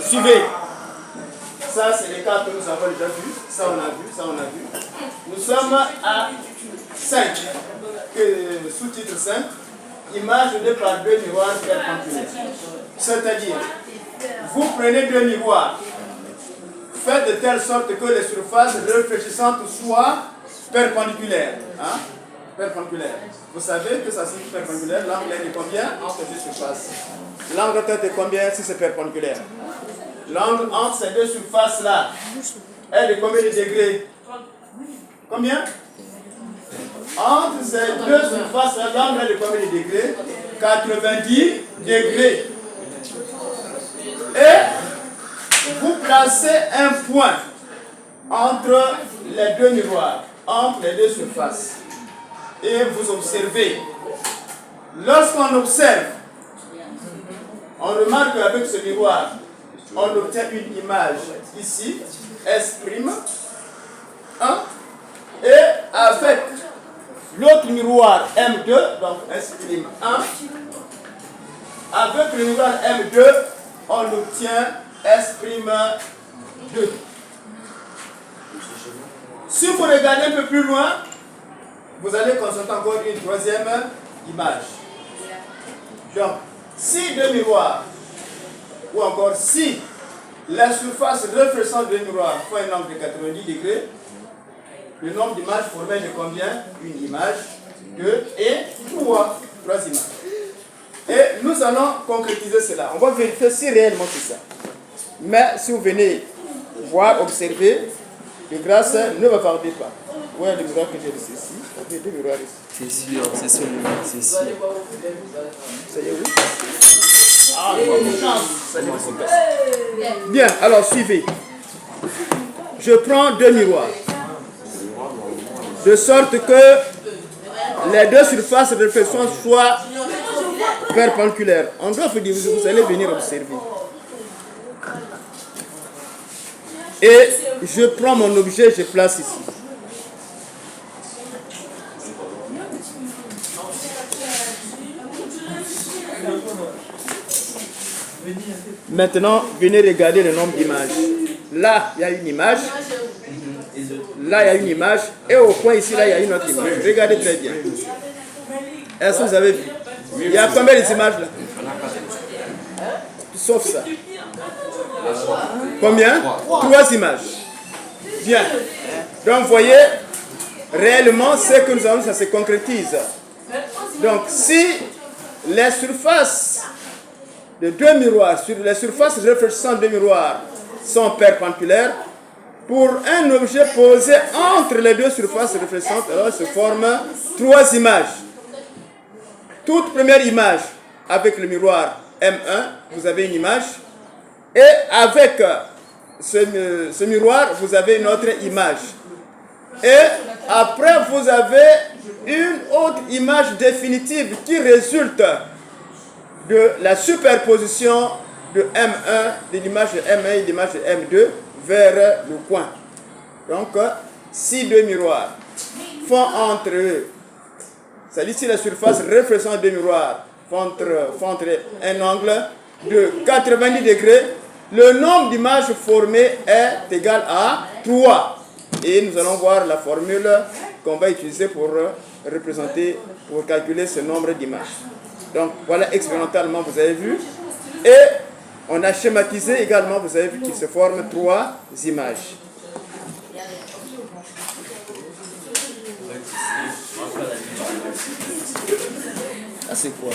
Suivez. Ça, c'est les cas que nous avons déjà vus. Ça, on a vu, ça, on a vu. Nous sommes à 5. Sous-titre 5. Image donnée par deux miroirs perpendiculaires. C'est-à-dire, vous prenez deux miroirs. Faites de telle sorte que les surfaces réfléchissantes soient perpendiculaires. Hein? Perpendiculaires. Vous savez que ça signifie perpendiculaire. L'angle est de combien entre deux surfaces? L'angle est de combien si c'est perpendiculaire? L'angle entre ces deux surfaces-là est de combien de degrés? Combien? Entre ces deux surfaces-là, l'angle est de combien de degrés? 90 degrés. Et vous placez un point entre les deux miroirs, entre les deux surfaces. Et vous observez. Lorsqu'on observe, on remarque qu'avec ce miroir, on obtient une image ici, S', 1, et avec l'autre miroir M2, donc S'1, avec le miroir M2, on obtient S'2. Si vous regardez un peu plus loin, vous allez constater encore une troisième image. Donc, si deux miroirs, ou encore si la surface réfléchissante du miroir fait un angle de 90 degrés, le nombre d'images formées de combien? Une image, deux et trois images. Et nous allons concrétiser cela. On va vérifier si réellement c'est ça. Mais si vous venez voir, observer, de grâce, ne me parlez pas. Où est le miroir que j'ai laissé ici? Il y a deux miroirs ici. C'est sûr, c'est celui-là, c'est sûr. Ça y est, oui. Ah, ça y est, super. Bien, alors suivez. Je prends deux miroirs. De sorte que les deux surfaces de réflexion soient perpendiculaires. En d'autres termes, vous allez venir observer. Et je prends mon objet, je place ici. Maintenant, venez regarder le nombre d'images. Là, il y a une image. Là, il y a une image. Et au coin ici, là, il y a une autre image. Regardez très bien. Est-ce que vous avez vu? Il y a combien d'images là? Sauf ça. Combien? Trois images. Bien. Donc, vous voyez, réellement, ce que nous avons, ça se concrétise. Donc, si les surfaces de deux miroirs, sur les surfaces réfléchissantes de miroirs sont perpendiculaires, pour un objet posé entre les deux surfaces réfléchissantes, alors se forment trois images. Toute première image, avec le miroir M1, vous avez une image. Et avec ce miroir, vous avez une autre image. Et après, vous avez une autre image définitive qui résulte de la superposition de M1, de l'image de M1 et de l'image de M2 vers le coin. Donc, si deux miroirs font entre eux, c'est-à-dire si la surface réfléchissante des miroirs font entre un angle de 90 degrés, le nombre d'images formées est égal à 3. Et nous allons voir la formule qu'on va utiliser pour représenter, pour calculer ce nombre d'images. Donc voilà, expérimentalement, vous avez vu. Et on a schématisé également, vous avez vu qu'il se forme trois images. Ah, c'est quoi?